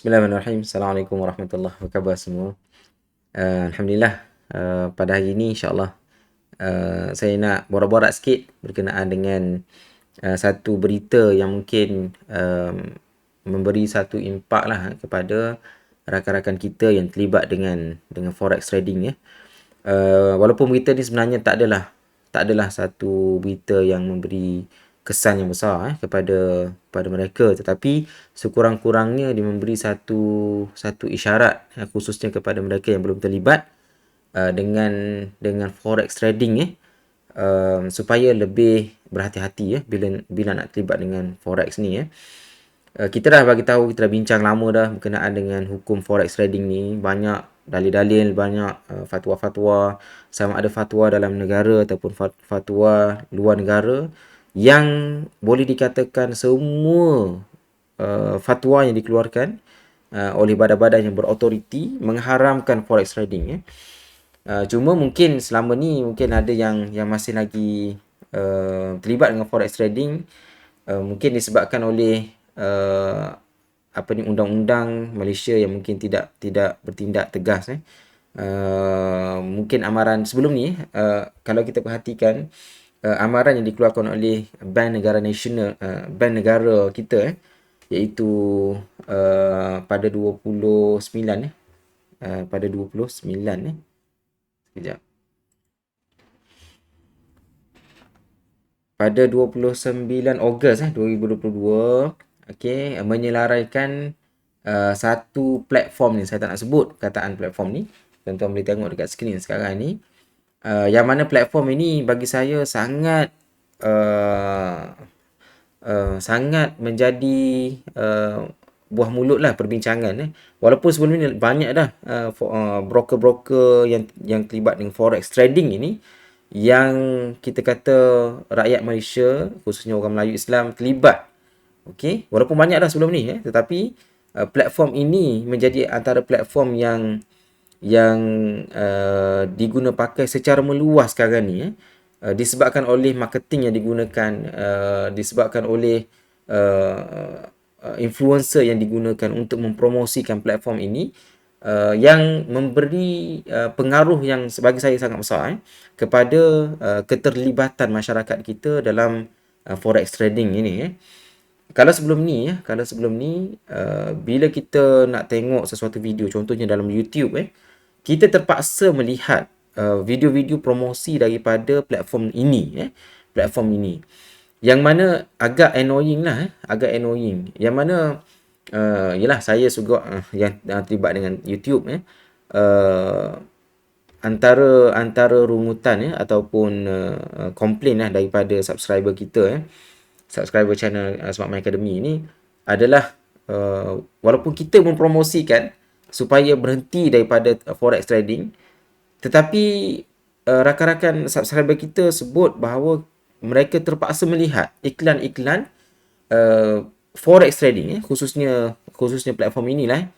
Bismillahirrahmanirrahim. Assalamualaikum warahmatullahi wabarakatuh semua. Alhamdulillah, pada hari ini insyaAllah saya nak borak-borak sikit berkenaan dengan satu berita yang mungkin memberi satu impak lah kepada rakan-rakan kita yang terlibat dengan forex trading ya. Walaupun berita ni sebenarnya tak adalah satu berita yang memberi kesan yang besar kepada mereka, tetapi sekurang-kurangnya dia memberi satu isyarat khususnya kepada mereka yang belum terlibat dengan forex trading supaya lebih berhati-hati bila nak terlibat dengan forex ni. Kita dah bagi tahu, kita dah bincang lama dah berkenaan dengan hukum forex trading ni. Banyak dalil-dalil, banyak fatwa-fatwa, sama ada fatwa dalam negara ataupun fatwa luar negara, yang boleh dikatakan semua fatwa yang dikeluarkan oleh badan-badan yang berautoriti mengharamkan forex trading. Cuma mungkin selama ni mungkin ada yang masih lagi terlibat dengan forex trading, mungkin disebabkan oleh undang-undang Malaysia yang mungkin tidak bertindak tegas. Mungkin amaran sebelum ni, kalau kita perhatikan amaran yang dikeluarkan oleh Bank Negara Nasional, Bank Negara kita, iaitu pada 29 pada 29 sekejap. Pada 29 Ogos 2022, menyelaraikan satu platform ni. Saya tak nak sebut kataan platform ni. Tuan-tuan boleh tengok dekat skrin sekarang ni. Yang mana platform ini bagi saya sangat sangat menjadi buah mulut lah perbincangan. Walaupun sebelum ni banyak dah broker-broker yang terlibat dengan forex trading ini, yang kita kata rakyat Malaysia, khususnya orang Melayu Islam, terlibat. Okey, walaupun banyak dah sebelum ni, tetapi platform ini menjadi antara platform yang diguna pakai secara meluas sekarang ni, disebabkan oleh marketing yang digunakan, disebabkan oleh influencer yang digunakan untuk mempromosikan platform ini, yang memberi pengaruh yang bagi saya sangat besar kepada keterlibatan masyarakat kita dalam forex trading ini. Kalau sebelum ni, bila kita nak tengok sesuatu video, contohnya dalam YouTube, kita terpaksa melihat video-video promosi daripada platform ini, yang mana agak annoying lah, yang mana yalah, saya juga yang terlibat dengan YouTube, antara rungutan ataupun komplain daripada subscriber kita, subscriber channel Smart Mind Academy ni adalah, walaupun kita mempromosikan supaya berhenti daripada forex trading, tetapi rakan-rakan subscriber kita sebut bahawa mereka terpaksa melihat iklan-iklan forex trading, khususnya platform inilah,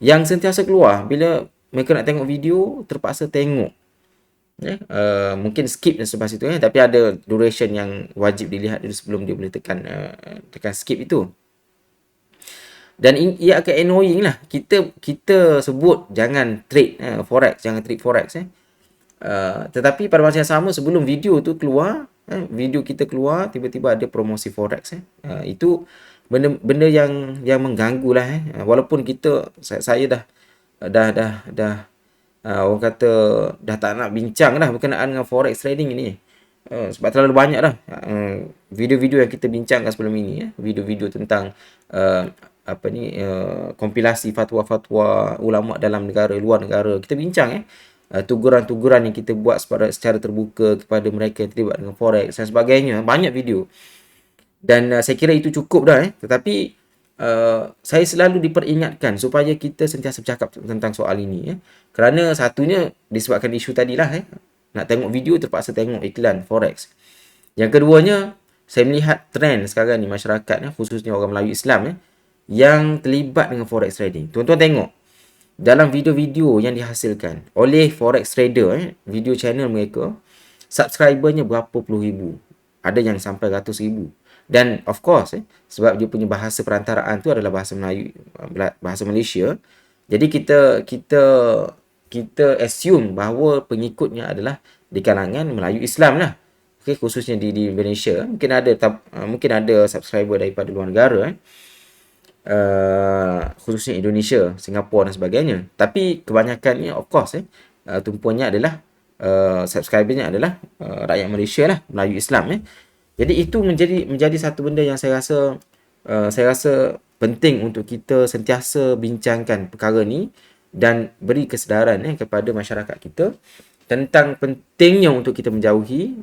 yang sentiasa keluar. Bila mereka nak tengok video, terpaksa tengok. Mungkin skip dan selepas itu, tapi ada duration yang wajib dilihat dulu sebelum dia boleh tekan skip itu. Dan ia akan annoying lah. Kita sebut jangan trade forex, tetapi pada masa yang sama, sebelum video tu keluar, video kita keluar, tiba-tiba ada promosi forex. Itu benda yang mengganggu lah. Walaupun saya dah orang kata dah tak nak bincang dah berkenaan dengan forex trading ini, sebab terlalu banyak dah video-video yang kita bincangkan sebelum ini, video-video tentang kompilasi fatwa-fatwa ulama dalam negara, luar negara. Kita bincang tuguran-tuguran yang kita buat secara terbuka kepada mereka yang terlibat dengan forex dan sebagainya. Banyak video. Dan saya kira itu cukup dah. Tetapi saya selalu diperingatkan supaya kita sentiasa bercakap tentang soal ini. Kerana satunya disebabkan isu tadilah. Nak tengok video terpaksa tengok iklan forex. Yang keduanya, saya melihat trend sekarang ni masyarakat, khususnya orang Melayu Islam, yang terlibat dengan forex trading. Tuan-tuan tengok dalam video-video yang dihasilkan oleh forex trader, video channel mereka, subscribernya berapa puluh ribu, ada yang sampai ratus ribu. Dan of course sebab dia punya bahasa perantaraan tu adalah bahasa Melayu, bahasa Malaysia. Jadi kita assume bahawa pengikutnya adalah di kalangan Melayu Islam lah. Okay, khususnya di Indonesia. Mungkin ada subscriber daripada luar negara khususnya Indonesia, Singapura dan sebagainya. Tapi kebanyakannya of course tumpuannya adalah subscribernya adalah rakyat Malaysia lah, Melayu Islam. Jadi itu menjadi satu benda yang saya rasa penting untuk kita sentiasa bincangkan perkara ni dan beri kesedaran kepada masyarakat kita tentang pentingnya untuk kita menjauhi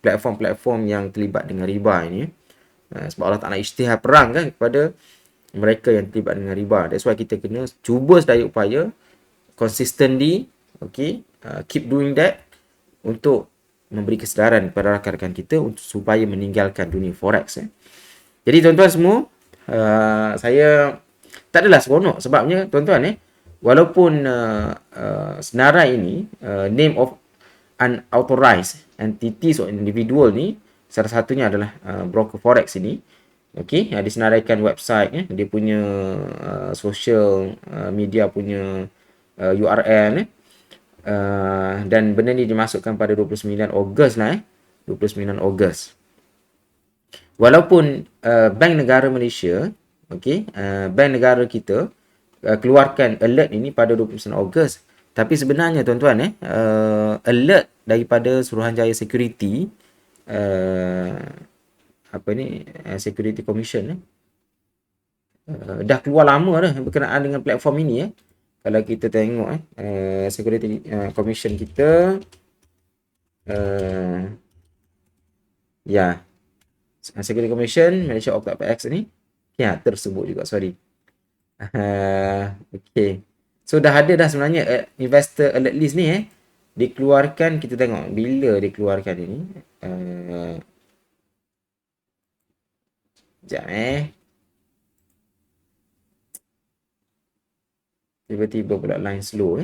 platform-platform yang terlibat dengan riba ini. Sebab Allah Ta'ala isytihar perang kan kepada mereka yang terlibat dengan riba. That's why kita kena cuba sedaya upaya consistently, keep doing that untuk memberi kesedaran kepada rakan-rakan kita supaya meninggalkan dunia forex. Jadi tuan-tuan semua, saya tak adalah seronok sebabnya tuan-tuan walaupun senarai ini name of unauthorized entities or individual ni, salah satunya adalah broker forex ini. Okey, disenaraikan website dia punya social media punya URL dan benda ni dimasukkan pada 29 Ogos lah 29 Ogos. Walaupun Bank Negara Malaysia, Bank Negara kita keluarkan alert ini pada 29 Ogos, tapi sebenarnya tuan-tuan alert daripada Suruhanjaya Security Security Commission dah keluar lama dah berkenaan dengan platform ini. Kalau kita tengok Security Commission kita Security Commission Malaysia Octa PX ni tersebut juga, sorry. So dah ada dah sebenarnya investor alert list ni dikeluarkan. Kita tengok bila dikeluarkan ini. Sekejap tiba-tiba pula line slow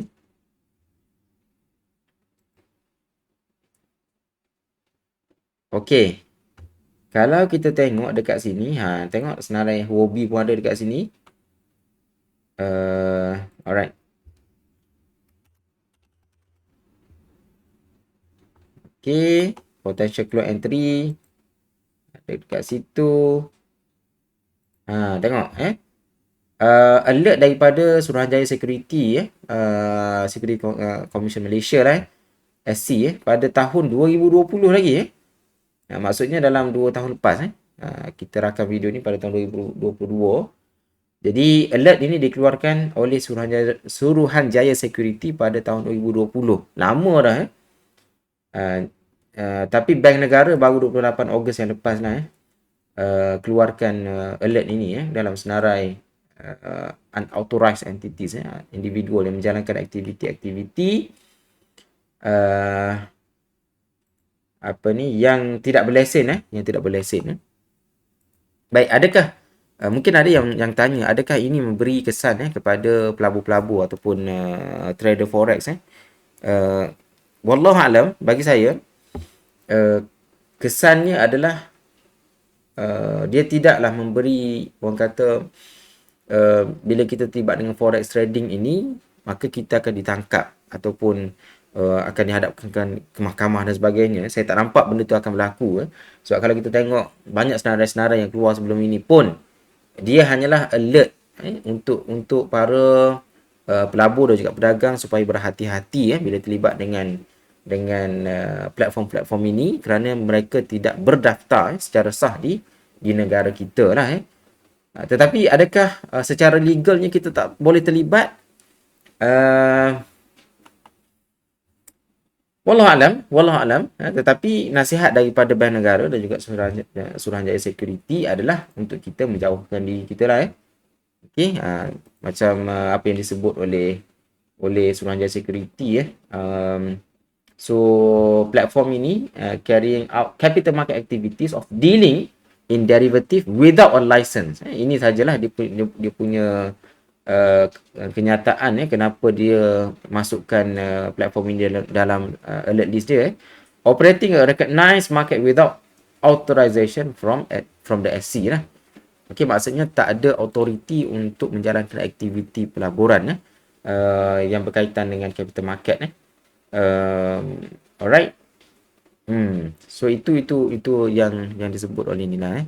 Okey. Kalau kita tengok dekat sini, tengok senarai Huobi pun ada dekat sini. Alright. Okey, potential close entry ada dekat situ. Tengok alert daripada Suruhanjaya Security Security Commission Malaysia lah SC pada tahun 2020 lagi maksudnya dalam 2 tahun lepas kita rakam video ni pada tahun 2022. Jadi alert ini dikeluarkan oleh Suruhanjaya Security pada tahun 2020. Lama dah tapi Bank Negara baru 28 Ogos yang lepas lah keluarkan alert ini dalam senarai unauthorized entities individual yang menjalankan aktiviti yang tidak berlesen Baik, adakah mungkin ada yang tanya, adakah ini memberi kesan kepada pelabur-pelabur ataupun trader forex wallahu alam, bagi saya kesannya adalah dia tidaklah memberi, orang kata bila kita terlibat dengan forex trading ini, maka kita akan ditangkap ataupun akan dihadapkan ke mahkamah dan sebagainya. Saya tak nampak benda tu akan berlaku sebab kalau kita tengok banyak senarai-senarai yang keluar sebelum ini pun dia hanyalah alert untuk para pelabur dan juga pedagang supaya berhati-hati bila terlibat dengan platform-platform ini kerana mereka tidak berdaftar secara sah di negara kita lah tetapi adakah secara legalnya kita tak boleh terlibat? Wallahu alam tetapi nasihat daripada Bank Negara dan juga Suruhanjaya Security adalah untuk kita menjauhkan diri kita lah macam apa yang disebut oleh Suruhanjaya Security so platform ini carrying out capital market activities of dealing in derivative without a license. Ini sajalah dia punya kenyataan kenapa dia masukkan platform ini dalam alert list dia. Operating a recognized market without authorization from the SC lah. Okey, maksudnya tak ada authority untuk menjalankan aktiviti pelaburan yang berkaitan dengan capital market alright. So itu yang disebut oleh Nina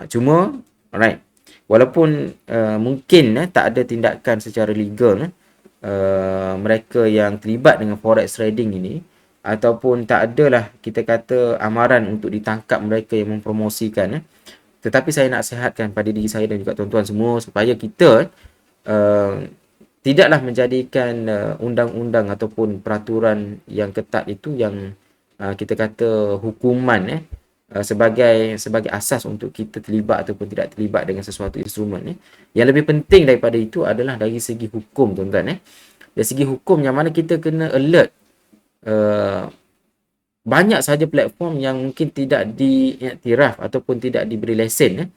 cuma alright. Walaupun mungkin tak ada tindakan secara legal mereka yang terlibat dengan forex trading ini, ataupun tak adalah kita kata amaran untuk ditangkap mereka yang mempromosikan tetapi saya nak sihatkan pada diri saya dan juga tuan-tuan semua supaya kita tidaklah menjadikan undang-undang ataupun peraturan yang ketat itu yang kita kata hukuman sebagai asas untuk kita terlibat ataupun tidak terlibat dengan sesuatu instrumen Yang lebih penting daripada itu adalah dari segi hukum, tuan-tuan Dari segi hukum yang mana kita kena alert banyak sahaja platform yang mungkin tidak diiktiraf ataupun tidak diberi lesen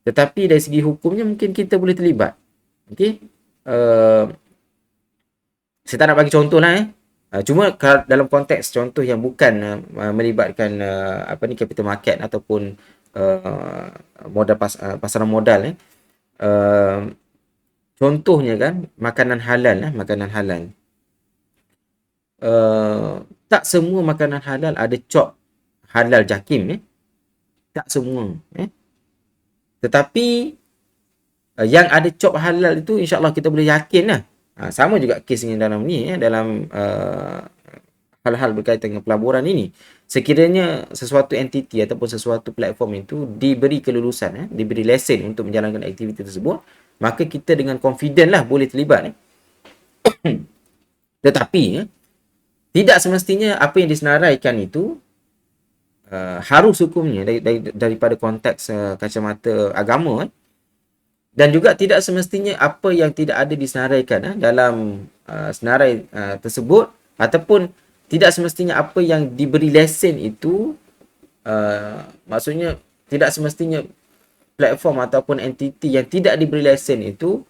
tetapi dari segi hukumnya mungkin kita boleh terlibat. Okey. Saya tak nak bagi contoh lah cuma dalam konteks contoh yang bukan melibatkan capital market ataupun modal pasaran modal contohnya kan makanan halal tak semua makanan halal ada cop halal JAKIM tak semua tetapi yang ada cop halal itu insya-Allah kita boleh yakin lah. Sama juga kes dengan dalam ni dalam hal-hal berkaitan dengan pelaburan ini. Sekiranya sesuatu entiti ataupun sesuatu platform itu diberi kelulusan diberi lesen untuk menjalankan aktiviti tersebut, maka kita dengan confident lah boleh terlibat Tetapi tidak semestinya apa yang disenaraikan itu harus hukumnya daripada konteks kacamata agama dan juga tidak semestinya apa yang tidak ada disenaraikan dalam senarai tersebut ataupun tidak semestinya apa yang diberi lesen itu maksudnya tidak semestinya platform ataupun entiti yang tidak diberi lesen itu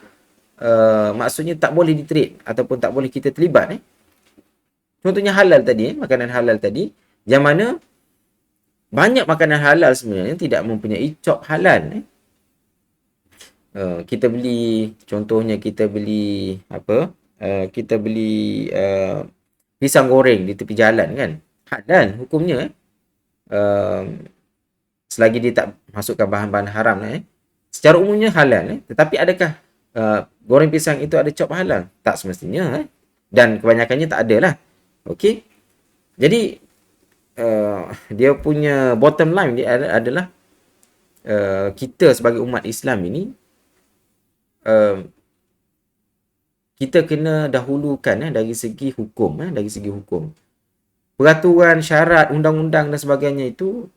maksudnya tak boleh di-trade ataupun tak boleh kita terlibat Contohnya halal tadi makanan halal tadi yang mana banyak makanan halal sebenarnya tidak mempunyai cop halal kita beli contohnya kita beli kita beli pisang goreng di tepi jalan kan halal hukumnya selagi dia tak masukkan bahan-bahan haram secara umumnya halal tetapi adakah goreng pisang itu ada cop halal? Tak semestinya dan kebanyakannya tak ada lah. Okey. Jadi dia punya bottom line dia adalah kita sebagai umat Islam ini kita kena dahulukan dari segi hukum dari segi hukum. Peraturan, syarat, undang-undang dan sebagainya itu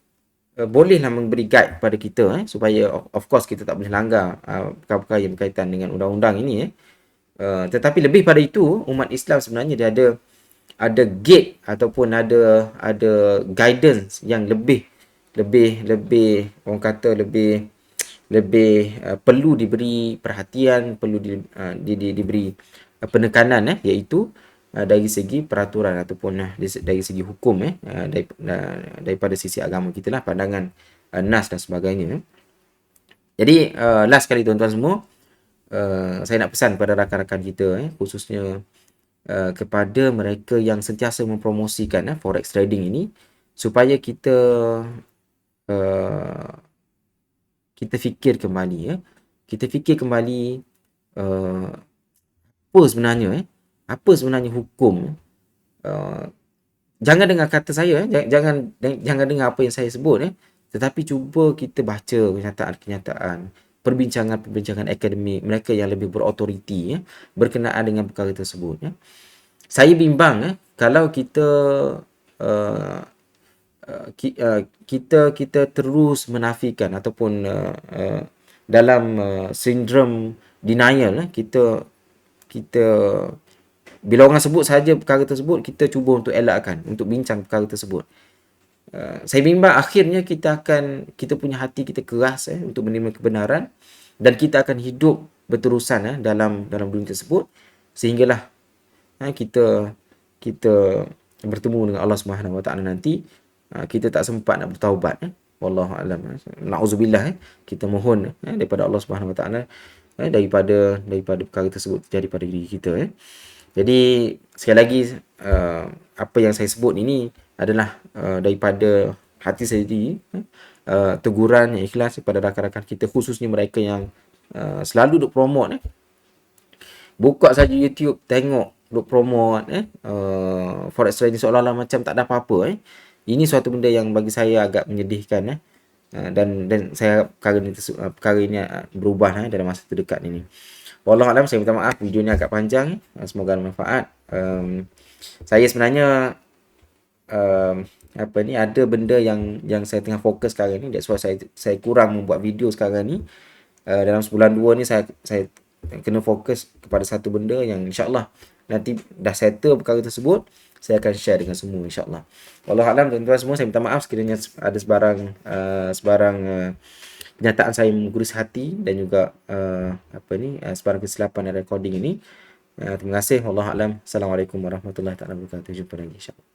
bolehlah memberi guide kepada kita supaya of course kita tak boleh langgar perkara-perkara yang berkaitan dengan undang-undang ini tetapi lebih pada itu umat Islam sebenarnya dia ada gate ataupun ada guidance yang lebih orang kata lebih perlu diberi perhatian, perlu diberi penekanan iaitu dari segi peraturan ataupun dari segi hukum daripada sisi agama kita lah, pandangan nas dan sebagainya. Jadi last kali tuan-tuan semua saya nak pesan pada rakan-rakan kita khususnya kepada mereka yang sentiasa mempromosikan forex trading ini supaya kita fikir kembali kita fikir kembali apa sebenarnya hukum jangan dengar kata saya jangan dengar apa yang saya sebut tetapi cuba kita baca kenyataan perbincangan akademik mereka yang lebih berautoriti berkenaan dengan perkara tersebut Saya bimbang kalau kita kita terus menafikan ataupun dalam sindrom denial kita bila orang sebut saja perkara tersebut kita cuba untuk elakkan untuk bincang perkara tersebut. Saya bimbang akhirnya kita punya hati kita keras untuk menerima kebenaran dan kita akan hidup berterusan dalam dunia tersebut sehinggalah kita bertemu dengan Allah Subhanahu Wa Taala nanti kita tak sempat nak bertaubat. Wallahu alam. Nauzubillah, kita mohon daripada Allah Subhanahu Wa Taala daripada perkara tersebut terjadi pada diri kita. Jadi sekali lagi, apa yang saya sebut ini adalah daripada hati saya sendiri, teguran yang ikhlas kepada rakan-rakan kita, khususnya mereka yang selalu duk promote, buka saja YouTube, tengok duk promote forex trading seolah-olah macam tak ada apa-apa. Ini suatu benda yang bagi saya agak menyedihkan. Dan saya perkara ini berubah dalam masa terdekat ini. Wallahualam, saya minta maaf video ni agak panjang. Semoga bermanfaat. Saya sebenarnya ada benda yang saya tengah fokus sekarang ni. That's why saya kurang membuat video sekarang ni. Dalam sebulan dua ni saya kena fokus kepada satu benda yang insya-Allah nanti dah settle perkara tersebut, saya akan share dengan semua insya-Allah. Wallahualam, tuan-tuan semua, saya minta maaf sekiranya ada sebarang kenyataan saya mengguris hati dan juga sebarang kesilapan dalam recording ini. Terima kasih. Wallahualam. Assalamualaikum warahmatullahi wabarakatuh. Jumpa lagi insya-Allah.